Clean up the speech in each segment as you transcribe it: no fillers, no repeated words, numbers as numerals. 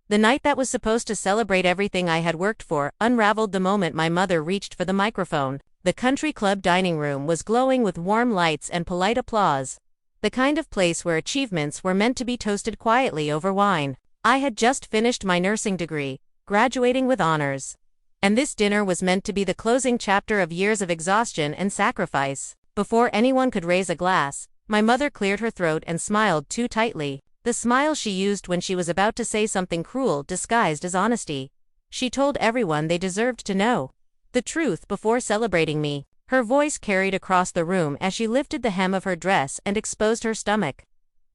The night that was supposed to celebrate everything I had worked for unraveled the moment my mother reached for the microphone. The country club dining room was glowing with warm lights and polite applause. The kind of place where achievements were meant to be toasted quietly over wine. I had just finished my nursing degree, graduating with honors. And this dinner was meant to be the closing chapter of years of exhaustion and sacrifice. Before anyone could raise a glass, my mother cleared her throat and smiled too tightly. The smile she used when she was about to say something cruel disguised as honesty. She told everyone they deserved to know the truth before celebrating me. Her voice carried across the room as she lifted the hem of her dress and exposed her stomach.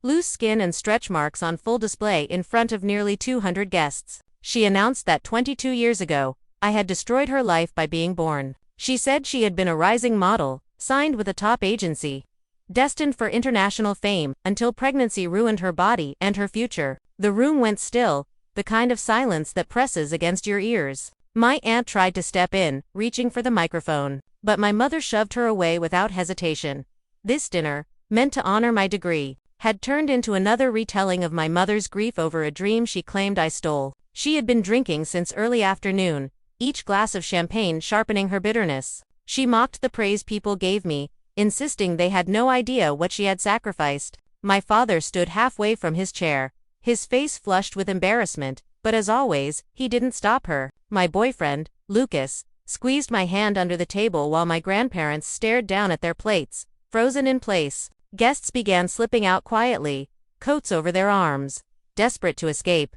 Loose skin and stretch marks on full display in front of nearly 200 guests. She announced that 22 years ago, I had destroyed her life by being born. She said she had been a rising model, signed with a top agency, destined for international fame, until pregnancy ruined her body and her future. The room went still, the kind of silence that presses against your ears. My aunt tried to step in, reaching for the microphone, but my mother shoved her away without hesitation. This dinner, meant to honor my degree, had turned into another retelling of my mother's grief over a dream she claimed I stole. She had been drinking since early afternoon, each glass of champagne sharpening her bitterness. She mocked the praise people gave me, insisting they had no idea what she had sacrificed. My father stood halfway from his chair, his face flushed with embarrassment, but as always, he didn't stop her. My boyfriend, Lucas, squeezed my hand under the table while my grandparents stared down at their plates, frozen in place. Guests began slipping out quietly, coats over their arms, desperate to escape.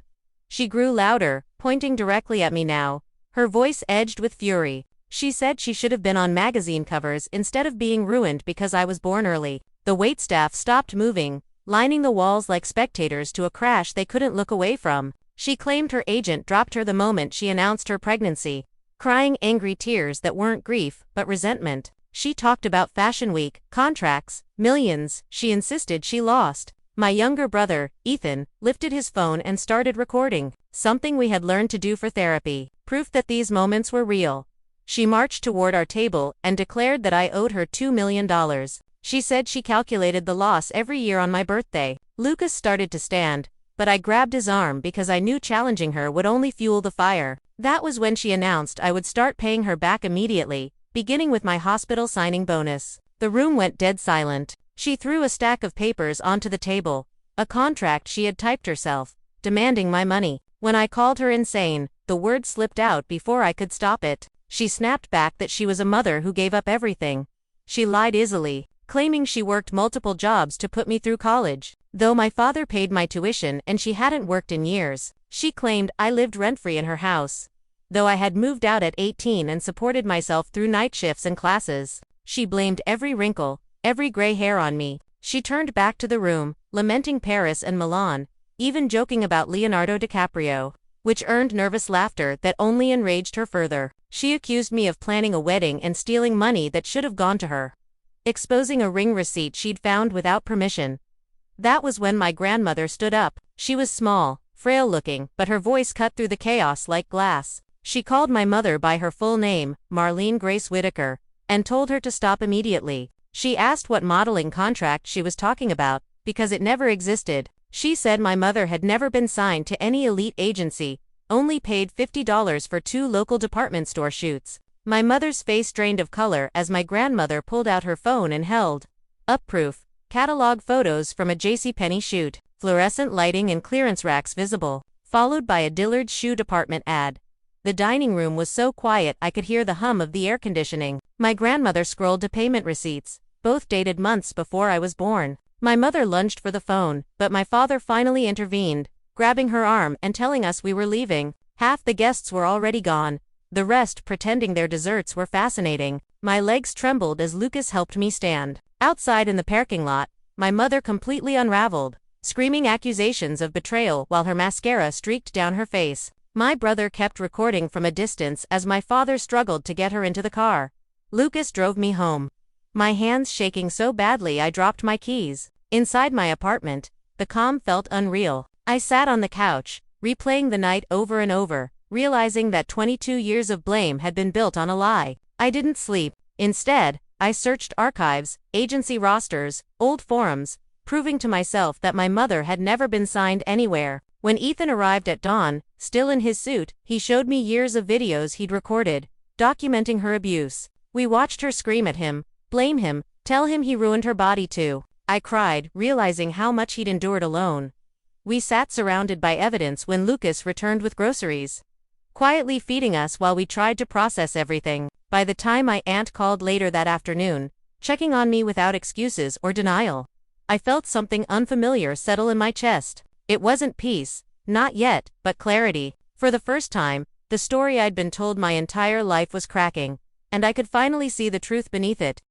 She grew louder, pointing directly at me now, her voice edged with fury. She said she should have been on magazine covers instead of being ruined because I was born early. The waitstaff stopped moving, lining the walls like spectators to a crash they couldn't look away from. She claimed her agent dropped her the moment she announced her pregnancy, crying angry tears that weren't grief, but resentment. She talked about Fashion Week, contracts, millions she insisted she lost. My younger brother, Ethan, lifted his phone and started recording, something we had learned to do for therapy, proof that these moments were real. She marched toward our table and declared that I owed her $2 million. She said she calculated the loss every year on my birthday. Lucas started to stand, but I grabbed his arm because I knew challenging her would only fuel the fire. That was when she announced I would start paying her back immediately, beginning with my hospital signing bonus. The room went dead silent. She threw a stack of papers onto the table, a contract she had typed herself, demanding my money. When I called her insane, the word slipped out before I could stop it. She snapped back that she was a mother who gave up everything. She lied easily, claiming she worked multiple jobs to put me through college, though my father paid my tuition and she hadn't worked in years. She claimed I lived rent-free in her house, though I had moved out at 18 and supported myself through night shifts and classes. She blamed every wrinkle, every gray hair on me. She turned back to the room, lamenting Paris and Milan, even joking about Leonardo DiCaprio, which earned nervous laughter that only enraged her further. She accused me of planning a wedding and stealing money that should have gone to her, exposing a ring receipt she'd found without permission. That was when my grandmother stood up. She was small, frail-looking, but her voice cut through the chaos like glass. She called my mother by her full name, Marlene Grace Whitaker, and told her to stop immediately. She asked what modeling contract she was talking about, because it never existed. She said my mother had never been signed to any elite agency, only paid $50 for 2 local department store shoots. My mother's face drained of color as my grandmother pulled out her phone and held up proof, catalog photos from a JCPenney shoot, fluorescent lighting and clearance racks visible, followed by a Dillard's shoe department ad. The dining room was so quiet I could hear the hum of the air conditioning. My grandmother scrolled to payment receipts, both dated months before I was born. My mother lunged for the phone, but my father finally intervened, grabbing her arm and telling us we were leaving. Half the guests were already gone, the rest pretending their desserts were fascinating. My legs trembled as Lucas helped me stand. Outside in the parking lot, my mother completely unraveled, screaming accusations of betrayal while her mascara streaked down her face. My brother kept recording from a distance as my father struggled to get her into the car. Lucas drove me home, my hands shaking so badly I dropped my keys. Inside my apartment, the calm felt unreal. I sat on the couch, replaying the night over and over, realizing that 22 years of blame had been built on a lie. I didn't sleep. Instead, I searched archives, agency rosters, old forums, proving to myself that my mother had never been signed anywhere. When Ethan arrived at dawn, still in his suit, he showed me years of videos he'd recorded, documenting her abuse. We watched her scream at him, blame him, tell him he ruined her body too. I cried, realizing how much he'd endured alone. We sat surrounded by evidence when Lucas returned with groceries, quietly feeding us while we tried to process everything. By the time my aunt called later that afternoon, checking on me without excuses or denial, I felt something unfamiliar settle in my chest. It wasn't peace, not yet, but clarity. For the first time, the story I'd been told my entire life was cracking, and I could finally see the truth beneath it.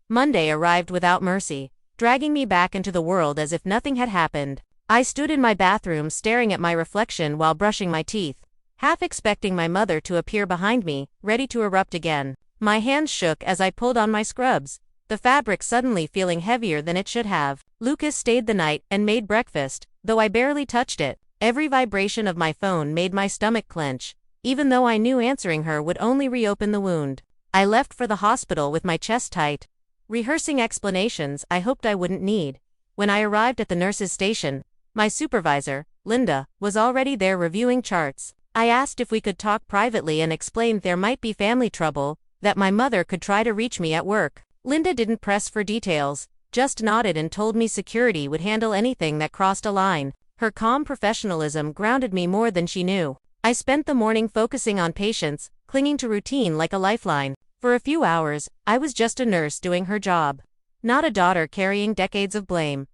Monday arrived without mercy, dragging me back into the world as if nothing had happened. I stood in my bathroom staring at my reflection while brushing my teeth, half expecting my mother to appear behind me, ready to erupt again. My hands shook as I pulled on my scrubs, the fabric suddenly feeling heavier than it should have. Lucas stayed the night and made breakfast, though I barely touched it. Every vibration of my phone made my stomach clench, even though I knew answering her would only reopen the wound. I left for the hospital with my chest tight, rehearsing explanations I hoped I wouldn't need. When I arrived at the nurse's station, my supervisor, Linda, was already there reviewing charts. I asked if we could talk privately and explained there might be family trouble, that my mother could try to reach me at work. Linda didn't press for details, just nodded and told me security would handle anything that crossed a line. Her calm professionalism grounded me more than she knew. I spent the morning focusing on patients, clinging to routine like a lifeline. For a few hours, I was just a nurse doing her job, not a daughter carrying decades of blame.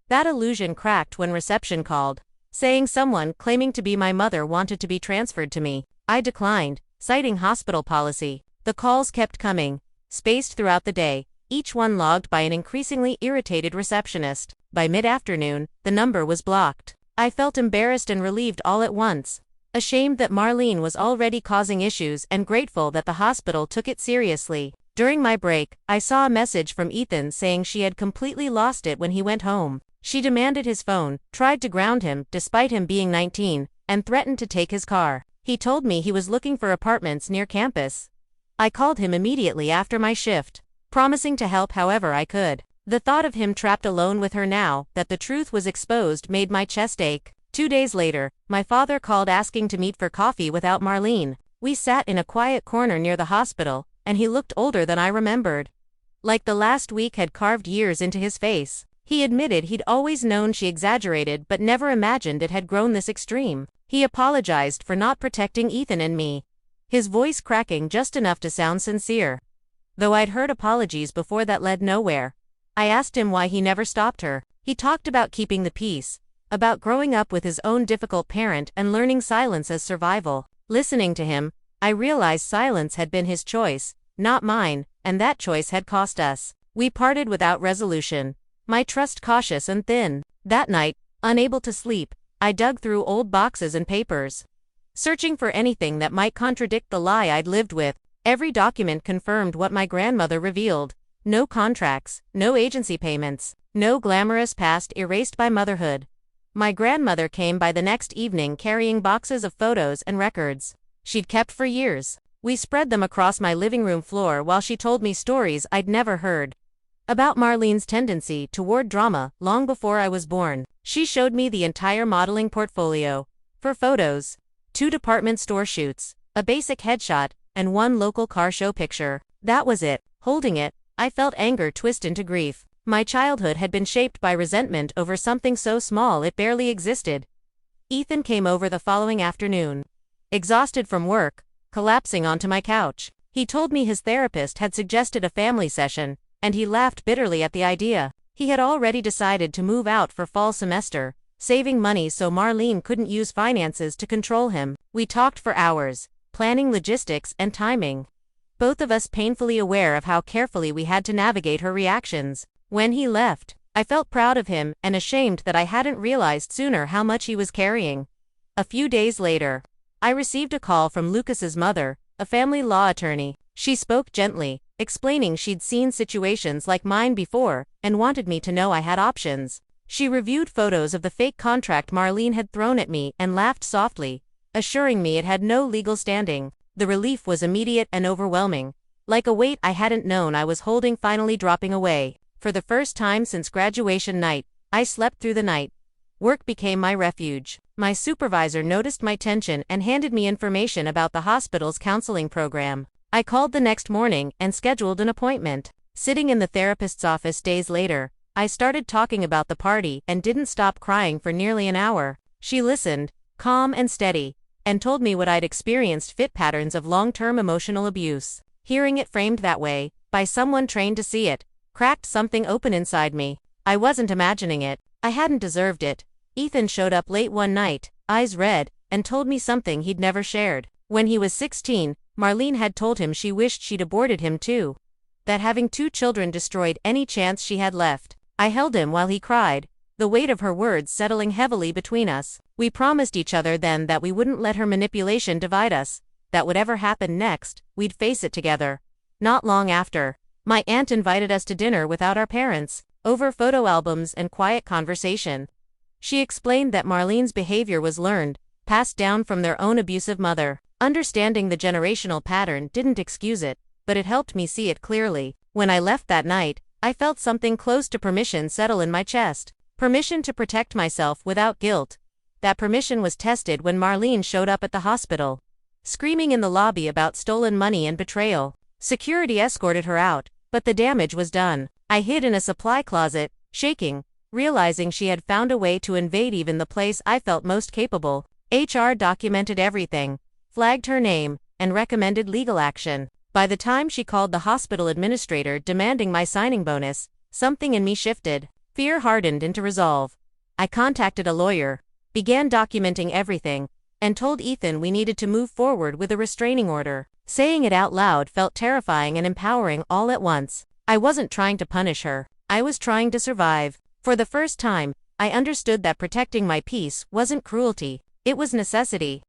That illusion cracked when reception called, saying someone claiming to be my mother wanted to be transferred to me. I declined, citing hospital policy. The calls kept coming, spaced throughout the day, each one logged by an increasingly irritated receptionist. By mid-afternoon, the number was blocked. I felt embarrassed and relieved all at once, ashamed that Marlene was already causing issues and grateful that the hospital took it seriously. During my break, I saw a message from Ethan saying she had completely lost it when he went home. She demanded his phone, tried to ground him despite him being 19, and threatened to take his car. He told me he was looking for apartments near campus. I called him immediately after my shift, promising to help however I could. The thought of him trapped alone with her now that the truth was exposed made my chest ache. 2 days later, my father called asking to meet for coffee without Marlene. We sat in a quiet corner near the hospital, and he looked older than I remembered, like the last week had carved years into his face. He admitted he'd always known she exaggerated but never imagined it had grown this extreme. He apologized for not protecting Ethan and me, his voice cracking just enough to sound sincere. Though I'd heard apologies before that led nowhere. I asked him why he never stopped her. He talked about keeping the peace, about growing up with his own difficult parent and learning silence as survival. Listening to him, I realized silence had been his choice, not mine, and that choice had cost us. We parted without resolution, my trust cautious and thin. That night, unable to sleep, I dug through old boxes and papers, searching for anything that might contradict the lie I'd lived with. Every document confirmed what my grandmother revealed. No contracts, no agency payments, no glamorous past erased by motherhood. My grandmother came by the next evening carrying boxes of photos and records she'd kept for years. We spread them across my living room floor while she told me stories I'd never heard about Marlene's tendency toward drama long before I was born. She showed me the entire modeling portfolio. For photos, 2 department store shoots, a basic headshot, and 1 local car show picture. That was it. Holding it, I felt anger twist into grief. My childhood had been shaped by resentment over something so small it barely existed. Ethan came over the following afternoon, exhausted from work, collapsing onto my couch. He told me his therapist had suggested a family session, and he laughed bitterly at the idea. He had already decided to move out for fall semester, saving money so Marlene couldn't use finances to control him. We talked for hours, planning logistics and timing, both of us painfully aware of how carefully we had to navigate her reactions. When he left, I felt proud of him and ashamed that I hadn't realized sooner how much he was carrying. A few days later, I received a call from Lucas's mother, a family law attorney. She spoke gently, explaining she'd seen situations like mine before and wanted me to know I had options. She reviewed photos of the fake contract Marlene had thrown at me and laughed softly, assuring me it had no legal standing. The relief was immediate and overwhelming, like a weight I hadn't known I was holding finally dropping away. For the first time since graduation night, I slept through the night. Work became my refuge. My supervisor noticed my tension and handed me information about the hospital's counseling program. I called the next morning and scheduled an appointment. Sitting in the therapist's office days later, I started talking about the party and didn't stop crying for nearly an hour. She listened, calm and steady, and told me what I'd experienced fit patterns of long-term emotional abuse. Hearing it framed that way, by someone trained to see it, cracked something open inside me. I wasn't imagining it. I hadn't deserved it. Ethan showed up late one night, eyes red, and told me something he'd never shared. When he was 16, Marlene had told him she wished she'd aborted him too. That having 2 children destroyed any chance she had left. I held him while he cried, the weight of her words settling heavily between us. We promised each other then that we wouldn't let her manipulation divide us, that whatever happened next, we'd face it together. Not long after, my aunt invited us to dinner without our parents, over photo albums and quiet conversation. She explained that Marlene's behavior was learned, passed down from their own abusive mother. Understanding the generational pattern didn't excuse it, but it helped me see it clearly. When I left that night, I felt something close to permission settle in my chest. Permission to protect myself without guilt. That permission was tested when Marlene showed up at the hospital, screaming in the lobby about stolen money and betrayal. Security escorted her out, but the damage was done. I hid in a supply closet, shaking, realizing she had found a way to invade even the place I felt most capable. HR documented everything, flagged her name, and recommended legal action. By the time she called the hospital administrator demanding my signing bonus, something in me shifted. Fear hardened into resolve. I contacted a lawyer, began documenting everything, and told Ethan we needed to move forward with a restraining order. Saying it out loud felt terrifying and empowering all at once. I wasn't trying to punish her. I was trying to survive. For the first time, I understood that protecting my peace wasn't cruelty. It was necessity.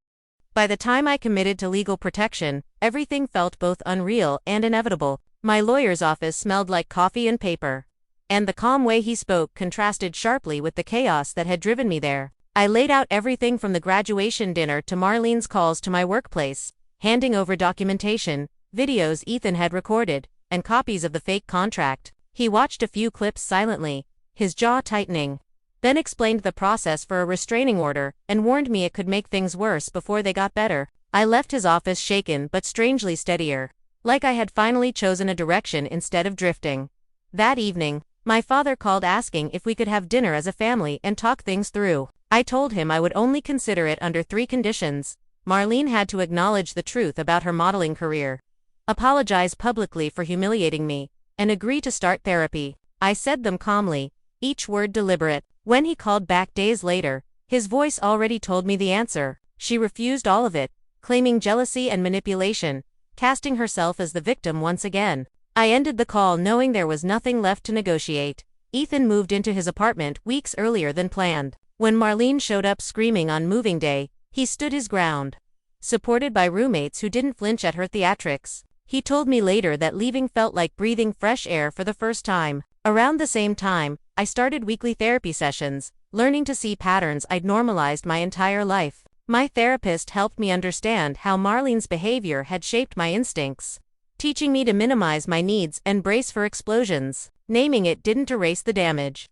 By the time I committed to legal protection, everything felt both unreal and inevitable. My lawyer's office smelled like coffee and paper, and the calm way he spoke contrasted sharply with the chaos that had driven me there. I laid out everything from the graduation dinner to Marlene's calls to my workplace, handing over documentation, videos Ethan had recorded, and copies of the fake contract. He watched a few clips silently, his jaw tightening, then explained the process for a restraining order and warned me it could make things worse before they got better. I left his office shaken but strangely steadier, like I had finally chosen a direction instead of drifting. That evening, my father called asking if we could have dinner as a family and talk things through. I told him I would only consider it under 3 conditions. Marlene had to acknowledge the truth about her modeling career, apologize publicly for humiliating me, and agree to start therapy. I said them calmly, each word deliberate. When he called back days later, his voice already told me the answer. She refused all of it, claiming jealousy and manipulation, casting herself as the victim once again. I ended the call knowing there was nothing left to negotiate. Ethan moved into his apartment weeks earlier than planned. When Marlene showed up screaming on moving day, he stood his ground, supported by roommates who didn't flinch at her theatrics. He told me later that leaving felt like breathing fresh air for the first time. Around the same time, I started weekly therapy sessions, learning to see patterns I'd normalized my entire life. My therapist helped me understand how Marlene's behavior had shaped my instincts, teaching me to minimize my needs and brace for explosions. Naming it didn't erase the damage,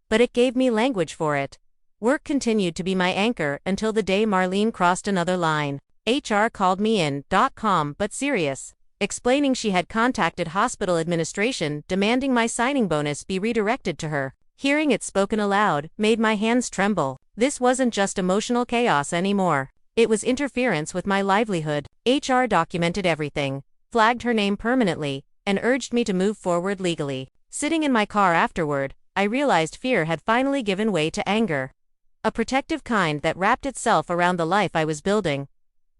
but it gave me language for it. Work continued to be my anchor until the day Marlene crossed another line. HR called me in, calm but serious, explaining she had contacted hospital administration demanding my signing bonus be redirected to her. Hearing it spoken aloud made my hands tremble. This wasn't just emotional chaos anymore. It was interference with my livelihood. HR documented everything, flagged her name permanently, and urged me to move forward legally. Sitting in my car afterward, I realized fear had finally given way to anger, a protective kind that wrapped itself around the life I was building.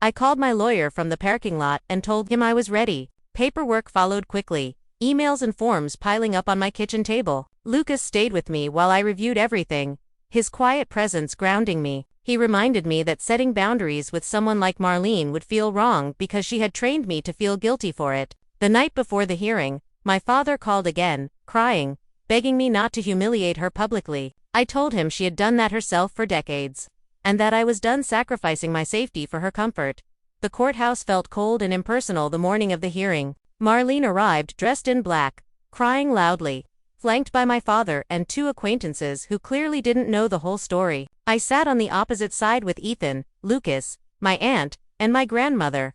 I called my lawyer from the parking lot and told him I was ready. Paperwork followed quickly, emails and forms piling up on my kitchen table. Lucas stayed with me while I reviewed everything, his quiet presence grounding me. He reminded me that setting boundaries with someone like Marlene would feel wrong because she had trained me to feel guilty for it. The night before the hearing, my father called again, crying, begging me not to humiliate her publicly. I told him she had done that herself for decades, and that I was done sacrificing my safety for her comfort. The courthouse felt cold and impersonal the morning of the hearing. Marlene arrived dressed in black, crying loudly, flanked by my father and two acquaintances who clearly didn't know the whole story. I sat on the opposite side with Ethan, Lucas, my aunt, and my grandmother,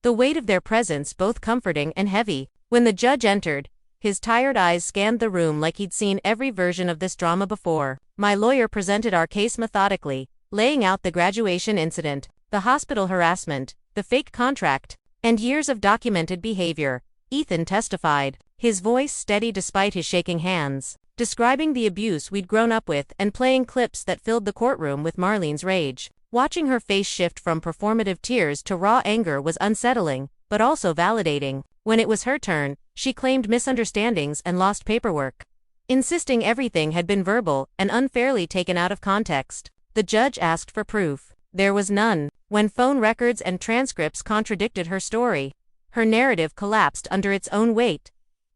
the weight of their presence both comforting and heavy. When the judge entered, his tired eyes scanned the room like he'd seen every version of this drama before. My lawyer presented our case methodically, laying out the graduation incident, the hospital harassment, the fake contract, and years of documented behavior. Ethan testified, his voice steady despite his shaking hands, describing the abuse we'd grown up with and playing clips that filled the courtroom with Marlene's rage. Watching her face shift from performative tears to raw anger was unsettling, but also validating. When it was her turn, she claimed misunderstandings and lost paperwork, insisting everything had been verbal and unfairly taken out of context. The judge asked for proof. There was none. When phone records and transcripts contradicted her story, her narrative collapsed under its own weight.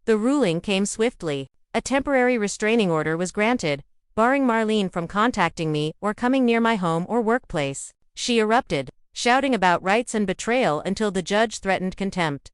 The ruling came swiftly. A temporary restraining order was granted, barring Marlene from contacting me or coming near my home or workplace. She erupted, shouting about rights and betrayal until the judge threatened contempt.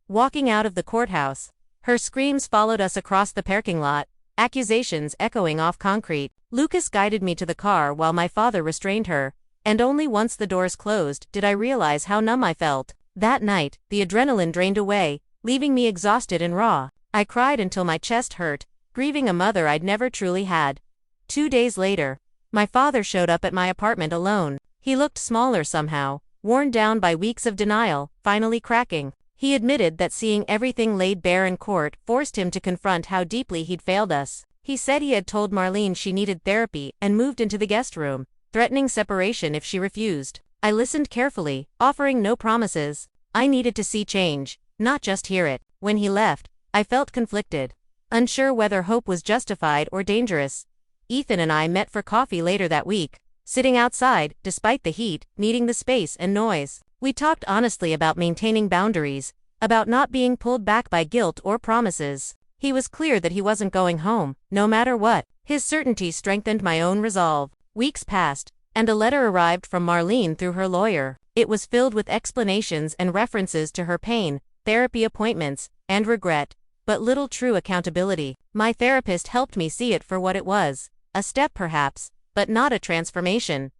Walking out of the courthouse, her screams followed us across the parking lot, accusations echoing off concrete. Lucas guided me to the car while my father restrained her, and only once the doors closed did I realize how numb I felt. That night, the adrenaline drained away, leaving me exhausted and raw. I cried until my chest hurt, grieving a mother I'd never truly had. 2 days later, my father showed up at my apartment alone. He looked smaller somehow, worn down by weeks of denial, finally cracking. He admitted that seeing everything laid bare in court forced him to confront how deeply he'd failed us. He said he had told Marlene she needed therapy and moved into the guest room, threatening separation if she refused. I listened carefully, offering no promises. I needed to see change, not just hear it. When he left, I felt conflicted, unsure whether hope was justified or dangerous. Ethan and I met for coffee later that week, sitting outside, despite the heat, needing the space and noise. We talked honestly about maintaining boundaries, about not being pulled back by guilt or promises. He was clear that he wasn't going home, no matter what. His certainty strengthened my own resolve. Weeks passed, and a letter arrived from Marlene through her lawyer. It was filled with explanations and references to her pain, therapy appointments, and regret, but little true accountability. My therapist helped me see it for what it was, a step perhaps, but not a transformation.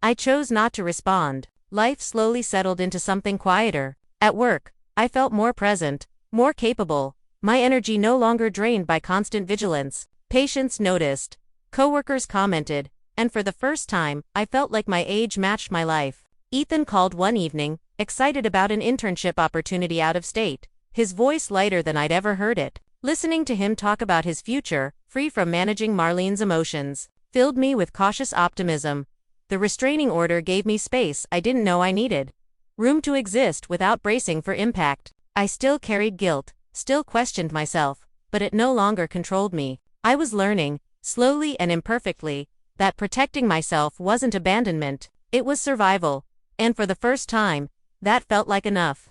I chose not to respond. Life slowly settled into something quieter. At work, I felt more present, more capable, my energy no longer drained by constant vigilance. Patients noticed, coworkers commented, and for the first time, I felt like my age matched my life. Ethan called one evening, excited about an internship opportunity out of state, his voice lighter than I'd ever heard it. Listening to him talk about his future, free from managing Marlene's emotions, filled me with cautious optimism. The restraining order gave me space I didn't know I needed. Room to exist without bracing for impact. I still carried guilt, still questioned myself, but it no longer controlled me. I was learning, slowly and imperfectly, that protecting myself wasn't abandonment, it was survival. And for the first time, that felt like enough.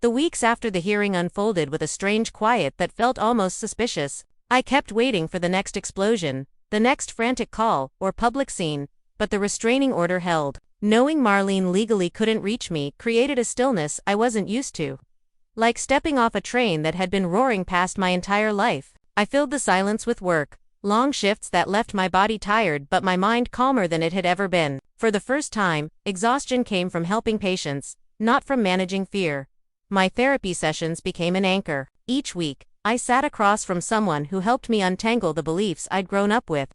The weeks after the hearing unfolded with a strange quiet that felt almost suspicious. I kept waiting for the next explosion, the next frantic call, or public scene, but the restraining order held. Knowing Marlene legally couldn't reach me created a stillness I wasn't used to. Like stepping off a train that had been roaring past my entire life. I filled the silence with work, long shifts that left my body tired but my mind calmer than it had ever been. For the first time, exhaustion came from helping patients, not from managing fear. My therapy sessions became an anchor. Each week, I sat across from someone who helped me untangle the beliefs I'd grown up with.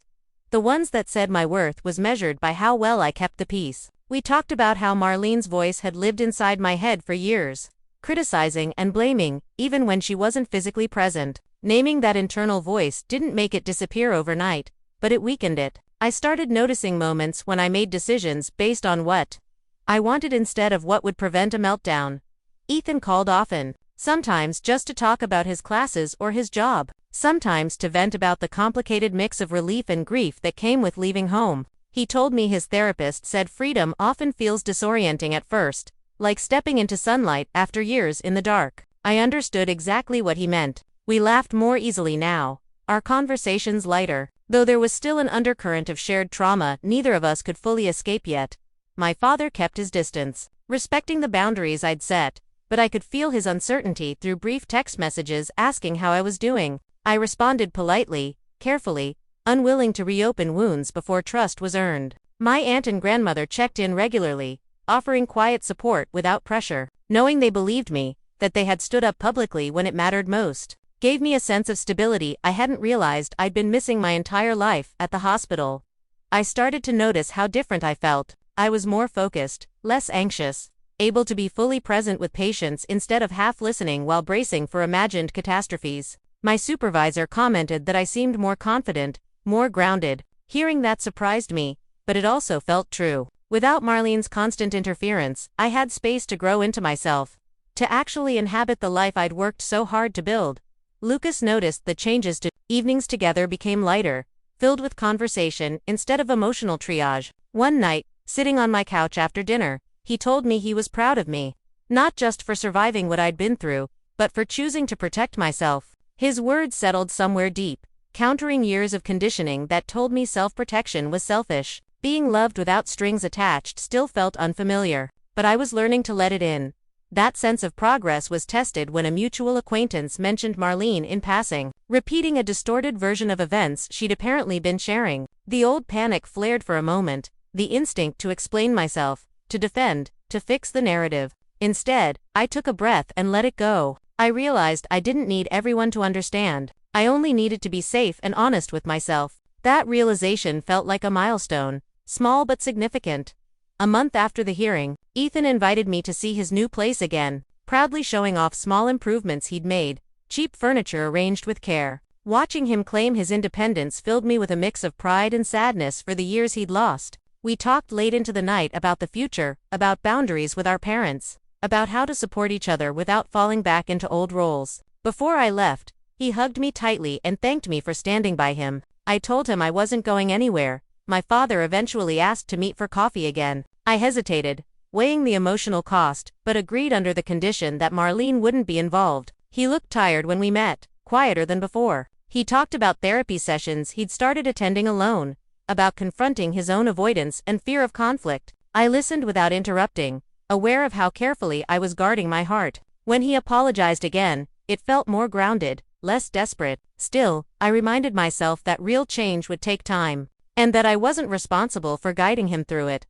The ones that said my worth was measured by how well I kept the peace. We talked about how Marlene's voice had lived inside my head for years, criticizing and blaming, even when she wasn't physically present. Naming that internal voice didn't make it disappear overnight, but it weakened it. I started noticing moments when I made decisions based on what I wanted instead of what would prevent a meltdown. Ethan called often, sometimes just to talk about his classes or his job, sometimes to vent about the complicated mix of relief and grief that came with leaving home. He told me his therapist said freedom often feels disorienting at first, like stepping into sunlight after years in the dark. I understood exactly what he meant. We laughed more easily now, our conversations lighter. Though there was still an undercurrent of shared trauma neither of us could fully escape yet. My father kept his distance, respecting the boundaries I'd set, but I could feel his uncertainty through brief text messages asking how I was doing. I responded politely, carefully, unwilling to reopen wounds before trust was earned. My aunt and grandmother checked in regularly, offering quiet support without pressure. Knowing they believed me, that they had stood up publicly when it mattered most, gave me a sense of stability I hadn't realized I'd been missing my entire life. At the hospital, I started to notice how different I felt. I was more focused, less anxious, able to be fully present with patients instead of half listening while bracing for imagined catastrophes. My supervisor commented that I seemed more confident, more grounded. Hearing that surprised me, but it also felt true. Without Marlene's constant interference, I had space to grow into myself, to actually inhabit the life I'd worked so hard to build. Lucas noticed the changes too. Evenings together became lighter, filled with conversation instead of emotional triage. One night, sitting on my couch after dinner, he told me he was proud of me, not just for surviving what I'd been through, but for choosing to protect myself. His words settled somewhere deep, countering years of conditioning that told me self-protection was selfish. Being loved without strings attached still felt unfamiliar, but I was learning to let it in. That sense of progress was tested when a mutual acquaintance mentioned Marlene in passing, repeating a distorted version of events she'd apparently been sharing. The old panic flared for a moment, the instinct to explain myself, to defend, to fix the narrative. Instead, I took a breath and let it go. I realized I didn't need everyone to understand. I only needed to be safe and honest with myself. That realization felt like a milestone, small but significant. A month after the hearing, Ethan invited me to see his new place again, proudly showing off small improvements he'd made, cheap furniture arranged with care. Watching him claim his independence filled me with a mix of pride and sadness for the years he'd lost. We talked late into the night about the future, about boundaries with our parents, about how to support each other without falling back into old roles. Before I left, he hugged me tightly and thanked me for standing by him. I told him I wasn't going anywhere. My father eventually asked to meet for coffee again. I hesitated, weighing the emotional cost, but agreed under the condition that Marlene wouldn't be involved. He looked tired when we met, quieter than before. He talked about therapy sessions he'd started attending alone, about confronting his own avoidance and fear of conflict. I listened without interrupting, aware of how carefully I was guarding my heart. When he apologized again, it felt more grounded, less desperate. Still, I reminded myself that real change would take time, and that I wasn't responsible for guiding him through it.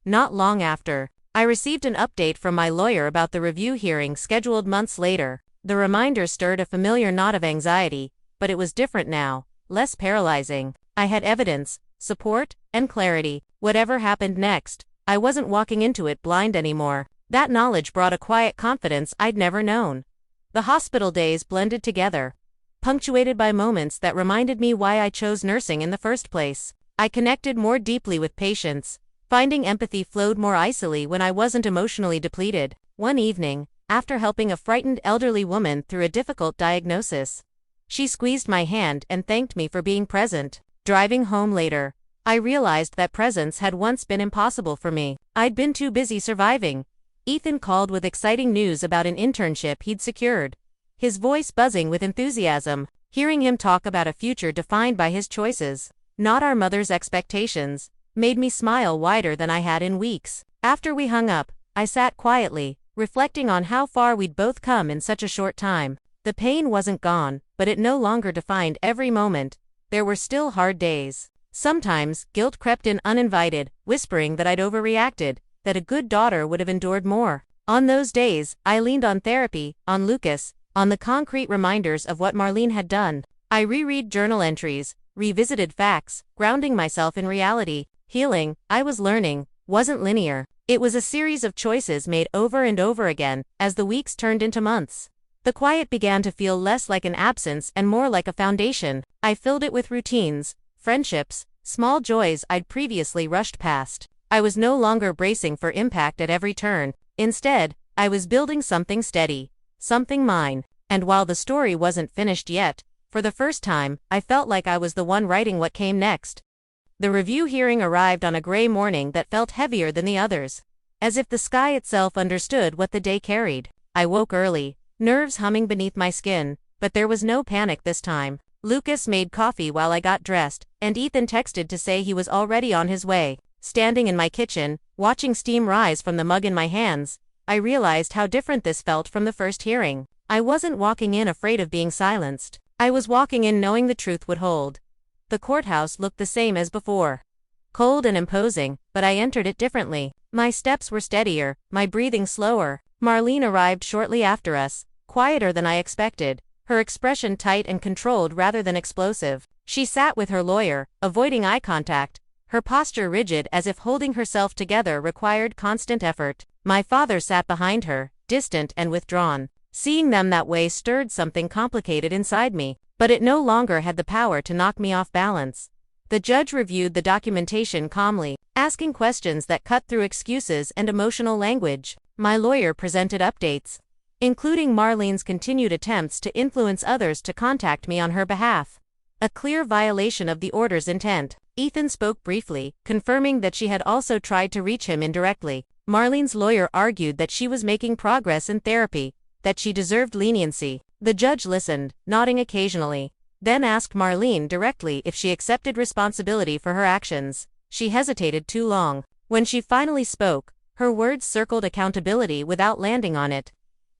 Not long after, I received an update from my lawyer about the review hearing scheduled months later. The reminder stirred a familiar knot of anxiety, but it was different now, less paralyzing. I had evidence, support, and clarity. Whatever happened next, I wasn't walking into it blind anymore. That knowledge brought a quiet confidence I'd never known. The hospital days blended together, punctuated by moments that reminded me why I chose nursing in the first place. I connected more deeply with patients, finding empathy flowed more easily when I wasn't emotionally depleted. One evening, after helping a frightened elderly woman through a difficult diagnosis, she squeezed my hand and thanked me for being present. Driving home later, I realized that presence had once been impossible for me. I'd been too busy surviving. Ethan called with exciting news about an internship he'd secured, his voice buzzing with enthusiasm. Hearing him talk about a future defined by his choices, not our mother's expectations, made me smile wider than I had in weeks. After we hung up, I sat quietly, reflecting on how far we'd both come in such a short time. The pain wasn't gone, but it no longer defined every moment. There were still hard days. Sometimes, guilt crept in uninvited, whispering that I'd overreacted, that a good daughter would have endured more. On those days, I leaned on therapy, on Lucas, on the concrete reminders of what Marlene had done. I reread journal entries, revisited facts, grounding myself in reality. Healing, I was learning, wasn't linear. It was a series of choices made over and over again, as the weeks turned into months. The quiet began to feel less like an absence and more like a foundation. I filled it with routines, friendships, small joys I'd previously rushed past. I was no longer bracing for impact at every turn. Instead, I was building something steady, something mine. And while the story wasn't finished yet, for the first time, I felt like I was the one writing what came next. The review hearing arrived on a gray morning that felt heavier than the others, as if the sky itself understood what the day carried. I woke early, nerves humming beneath my skin, but there was no panic this time. Lucas made coffee while I got dressed, and Ethan texted to say he was already on his way. Standing in my kitchen, watching steam rise from the mug in my hands, I realized how different this felt from the first hearing. I wasn't walking in afraid of being silenced. I was walking in knowing the truth would hold. The courthouse looked the same as before. Cold and imposing, but I entered it differently. My steps were steadier, my breathing slower. Marlene arrived shortly after us, quieter than I expected, her expression tight and controlled rather than explosive. She sat with her lawyer, avoiding eye contact, her posture rigid as if holding herself together required constant effort. My father sat behind her, distant and withdrawn. Seeing them that way stirred something complicated inside me, but it no longer had the power to knock me off balance. The judge reviewed the documentation calmly, asking questions that cut through excuses and emotional language. My lawyer presented updates, including Marlene's continued attempts to influence others to contact me on her behalf. A clear violation of the order's intent. Ethan spoke briefly, confirming that she had also tried to reach him indirectly. Marlene's lawyer argued that she was making progress in therapy, that she deserved leniency. The judge listened, nodding occasionally, then asked Marlene directly if she accepted responsibility for her actions. She hesitated too long. When she finally spoke, her words circled accountability without landing on it,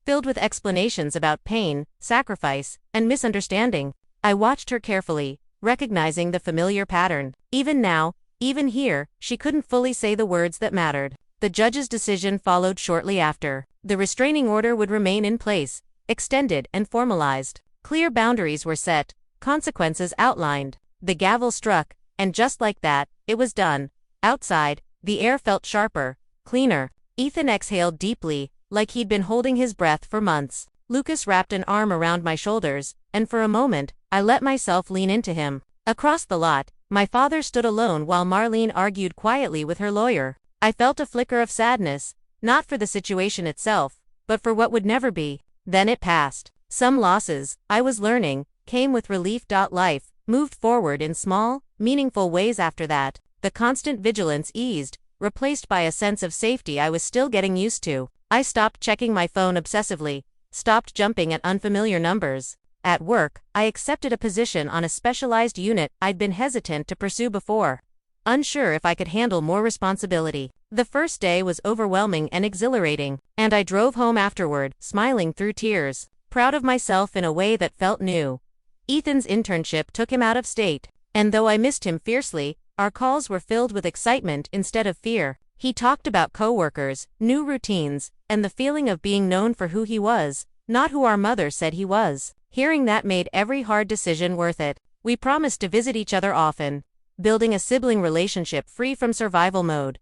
filled with explanations about pain, sacrifice, and misunderstanding. I watched her carefully, recognizing the familiar pattern. Even now, even here, she couldn't fully say the words that mattered. The judge's decision followed shortly after. The restraining order would remain in place, extended and formalized. Clear boundaries were set, consequences outlined. The gavel struck, and just like that, it was done. Outside, the air felt sharper, cleaner. Ethan exhaled deeply, like he'd been holding his breath for months. Lucas wrapped an arm around my shoulders, and for a moment, I let myself lean into him. Across the lot, my father stood alone while Marlene argued quietly with her lawyer. I felt a flicker of sadness, not for the situation itself, but for what would never be. Then it passed. Some losses, I was learning, came with relief. Life moved forward in small, meaningful ways after that. The constant vigilance eased, replaced by a sense of safety I was still getting used to. I stopped checking my phone obsessively, stopped jumping at unfamiliar numbers. At work, I accepted a position on a specialized unit I'd been hesitant to pursue before, unsure if I could handle more responsibility. The first day was overwhelming and exhilarating, and I drove home afterward, smiling through tears, proud of myself in a way that felt new. Ethan's internship took him out of state, and though I missed him fiercely, our calls were filled with excitement instead of fear. He talked about coworkers, new routines, and the feeling of being known for who he was, not who our mother said he was. Hearing that made every hard decision worth it. We promised to visit each other often, building a sibling relationship free from survival mode.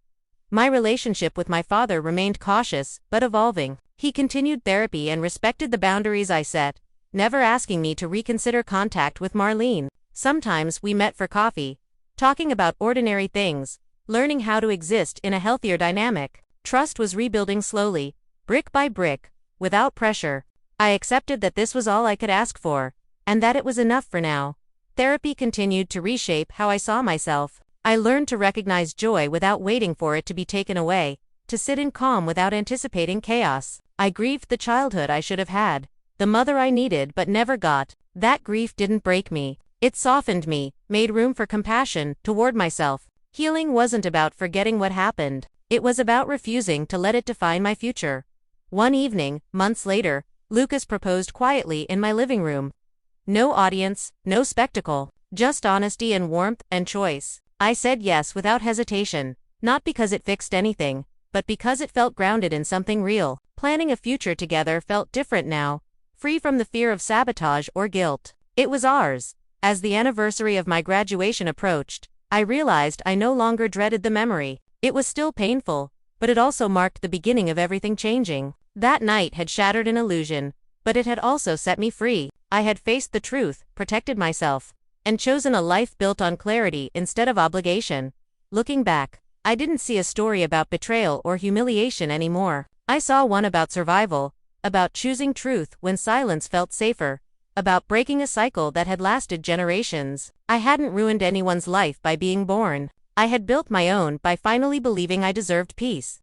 My relationship with my father remained cautious, but evolving. He continued therapy and respected the boundaries I set, never asking me to reconsider contact with Marlene. Sometimes we met for coffee, talking about ordinary things, learning how to exist in a healthier dynamic. Trust was rebuilding slowly, brick by brick, without pressure. I accepted that this was all I could ask for, and that it was enough for now. Therapy continued to reshape how I saw myself. I learned to recognize joy without waiting for it to be taken away, to sit in calm without anticipating chaos. I grieved the childhood I should have had, the mother I needed but never got. That grief didn't break me. It softened me, made room for compassion toward myself. Healing wasn't about forgetting what happened. It was about refusing to let it define my future. One evening, months later, Lucas proposed quietly in my living room. No audience, no spectacle, just honesty and warmth and choice. I said yes without hesitation, not because it fixed anything, but because it felt grounded in something real. Planning a future together felt different now, free from the fear of sabotage or guilt. It was ours. As the anniversary of my graduation approached, I realized I no longer dreaded the memory. It was still painful, but it also marked the beginning of everything changing. That night had shattered an illusion, but it had also set me free. I had faced the truth, protected myself, and chosen a life built on clarity instead of obligation. Looking back, I didn't see a story about betrayal or humiliation anymore. I saw one about survival, about choosing truth when silence felt safer, about breaking a cycle that had lasted generations. I hadn't ruined anyone's life by being born. I had built my own by finally believing I deserved peace.